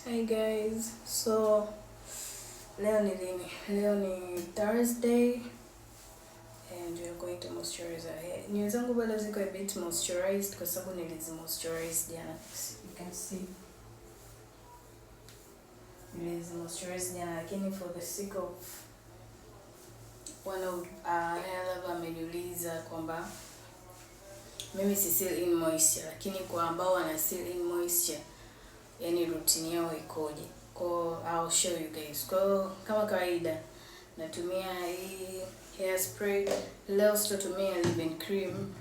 Hi guys, so leo ni lini? Leo ni Thursday and we are going to moisturize our hair. Nywele zangu bado ziko a bit moisturized kwa sababu nilizi-moisturize jana. You can see. Nilizi-moisturize jana lakini for the sake of one of hair lover ameniuliza kwamba mimi si seal in moisture, lakini kwa ambao wana seal in moisture yani routine yao ikoje. I'll show you guys. Kama kawaida natumia hii hairspray. Leo sitatumia leave-in cream,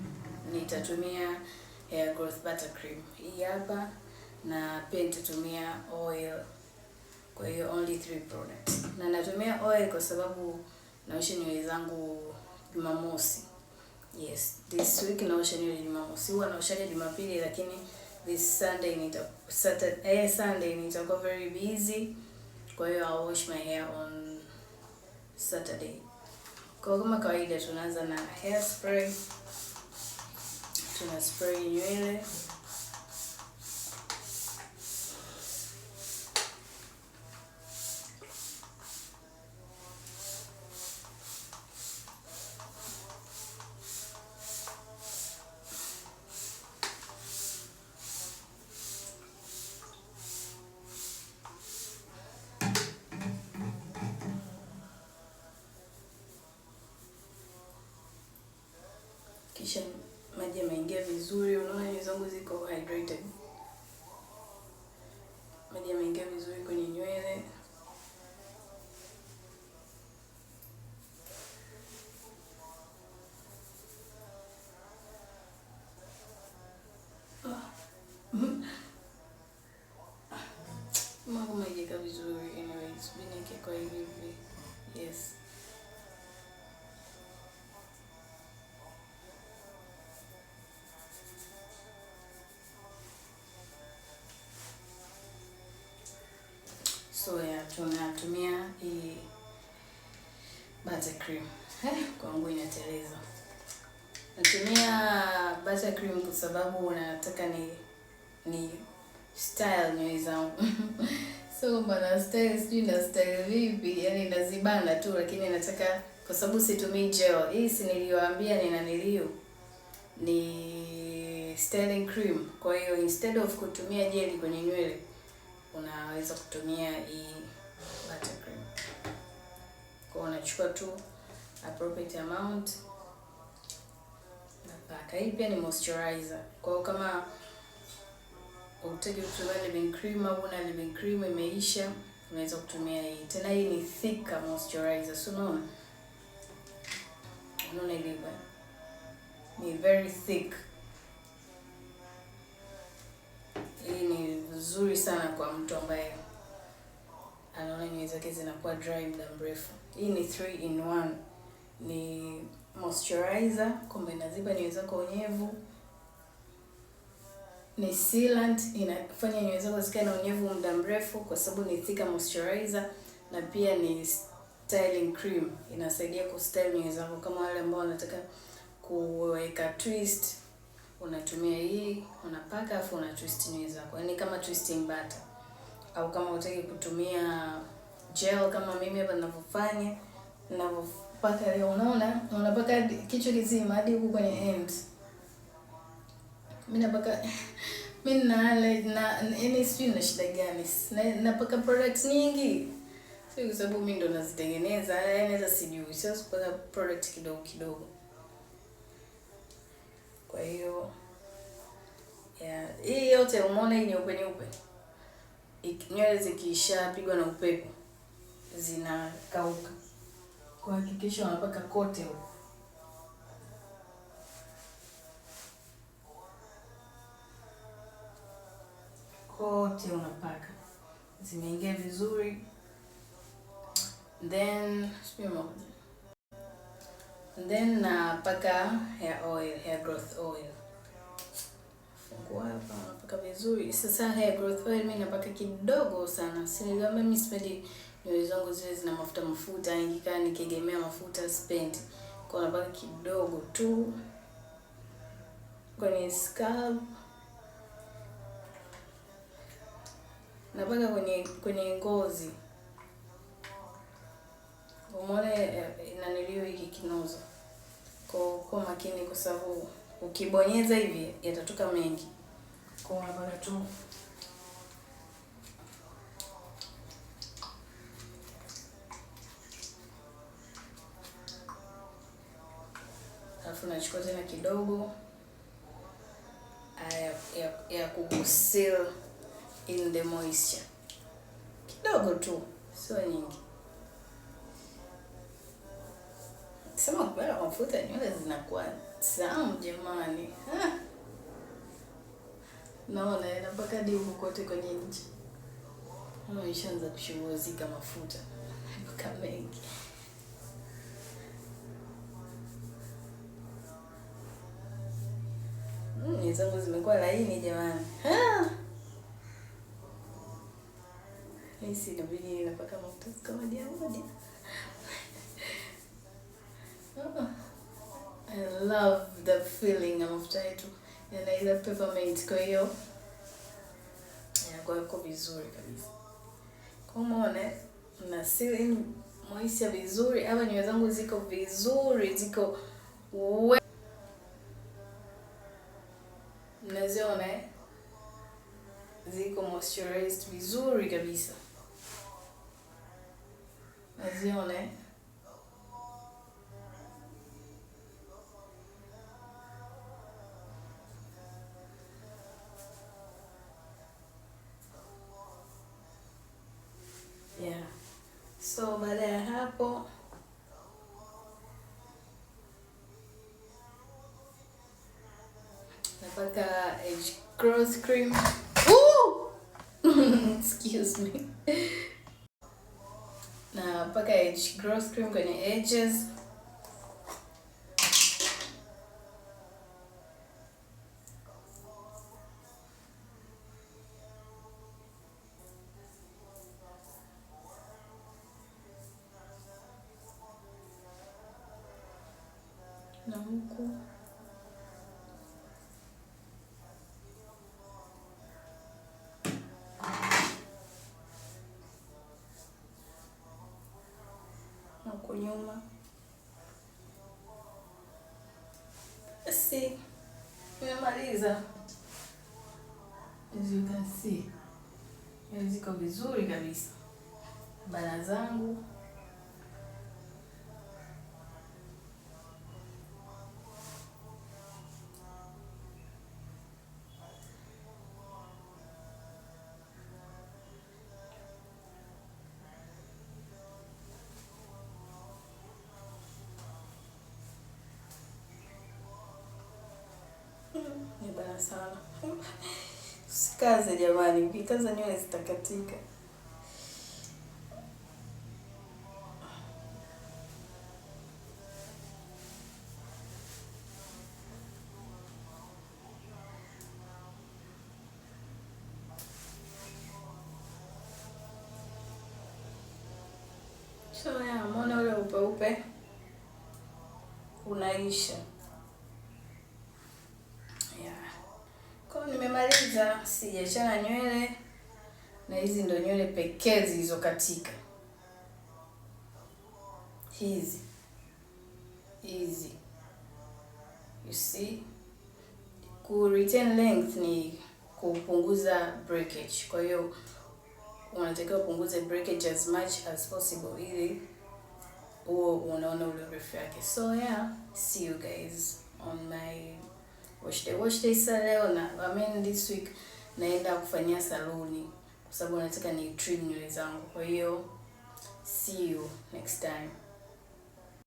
nitatumia hair growth butter cream hii hapa, na pia nitatumia oil. Kwa hiyo only 3 products. Na natumia oil kwa sababu naosha nywele zangu Jumamosi. Yes, this week naosha nywele Jumamosi. Huwa naosha Jumapili lakini this Sunday nitakuwa very busy. Kwa hiyo I'll wash my hair on Saturday. Kwa kama kawaida tunaanza na hairspray. Tuna spray nywele. Kisha maji yameingia vizuri, unaona nywele zangu ziko hydrated. Maji yameingia vizuri kwenye nywele. Mambo majieka vizuri anyways, bineke kwa hivi. Yes. So yeah, tunatumia hii butter cream. Kwangu inateleza. Natumia butter cream kwa sababu nataka ni style nywele zangu. So bana style sijui na style vipi, yani nazibana tu, lakini nataka kwa sababu situmii gel. Hii si niliwaambia ni styling cream. Kwa hiyo instead of kutumia gel kwenye nywele, unaweza kutumia hii butter cream. Kwa unachukua tu appropriate amount na paka. Hii pia ni moisturizer. Kwa hiyo kama utaki kutumia leave-in cream au una leave-in cream imeisha, unaweza kutumia hii. Tena hii ni thicker moisturizer. So unaona ilivyo. Ni very thick. Hii ni nzuri sana kwa mtu ambaye anaona nywele zake zinakuwa dry muda mrefu. Hii ni 3 in 1. Ni moisturizer, kwamba inaziba nywele zako unyevu. Ni sealant, inafanya nywele zako zikae na unyevu muda mrefu kwa sababu ni thicker moisturizer, na pia ni styling cream. Inasaidia kustyle nywele zako kama wale ambao wanataka kuweka twist, unatumia hii, unapaka afu una twist nywele zako. Yaani kama twisting butter. Au kama utaki kutumia gel kama mimi hapa ninavyopaka leo, unaona? Unapaka kichwa kizima hadi huku kwenye ends. Mimi napaka mimi yaani sijui na shida gani. Napaka products nyingi. Sio kwa sababu mimi ndo nazitengeneza, yaani hata sijui. Sio kupaka product kidogo kidogo. Kwa hiyo hii yote umeona hii nyeupe. Nywele zikishapigwa na upepo zinakauka. Kwa hakikisha unapaka kote huko. Kote unapaka. Zimeingia vizuri. Then napaka hair growth oil. Fungua hapa, napaka vizuri. Sasa hair growth oil mimi napaka kidogo sana. Si niliwaambia mimi sipendi nywele zangu ziwe zina mafuta, nikikaa nikiegemea mafuta sipendi. Kwa napaka kidogo tu kwenye scalp. napaka kwenye ngozi. Umeona inaniliyo hiki kinozo. Kwa makini kwa sababu ukibonyeza hivi yatatoka mengi. Kwa unapaka tu alafu nachukua tena kidogo ya kuseal in the moisture. Kidogo tu, sio nyingi. Sema kubala mafuta nywele zinakuwa tamu jamani. Naona inapaka hadi huko kote kwenye nchi. Kama ishaanza kushughulikia mafuta. Mpaka mengi. Zangu zimekuwa laini jamani. Hisi inabidi ninapaka mafuta kama dia moja. I love the feeling ya mafuta yetu. Yana ile peppermint, kwa hiyo inakuwa iko vizuri kabisa. Kwa umeona na seal moisture vizuri, hapa nywele zangu ziko vizuri, ziko mnaziona ziko moisturized vizuri kabisa. Naziona yeah. So baada ya hapo napaka age growth cream. Excuse me. Napaka age growth cream kwenye edges. Na huku nyuma. Basi nimemaliza. As you can see, ziko vizuri kabisa bana zangu. Ni bana sana. Usikaze jamani, ukikaza nywele zitakatika. So ya mbona ule upe unaisha. Kwa nimemaliza, sijachana nywele na hizi ndo nywele pekee zilizokatika. Hizi. You see? Ku retain length ni kupunguza breakage. Kwa hiyo unatakiwa kupunguza breakage as much as possible ili unaona ule urefu yake. So yeah, see you guys on my wash day. Leo this week naenda kufanyia saluni kwa sababu nataka ni trim nywele zangu. Kwa hiyo see you next time.